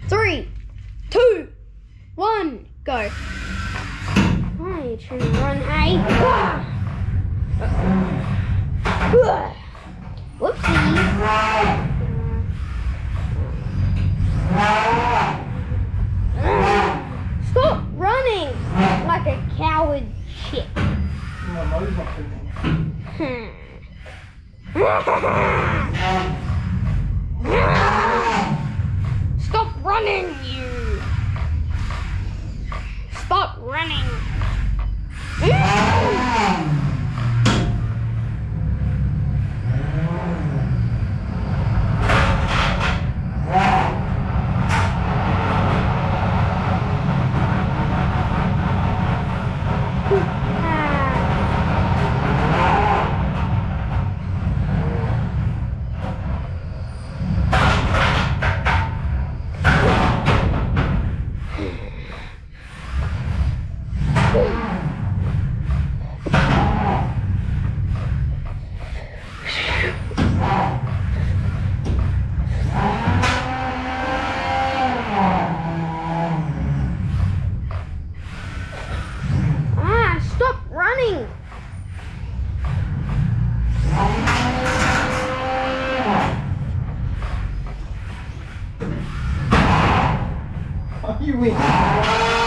3, 2, 1, go. Why are you trying to run, hey? Whoopsie. Stop running like a coward shit. My nose not thinking. Stop running, you. Stop running. Stop running. Are you in?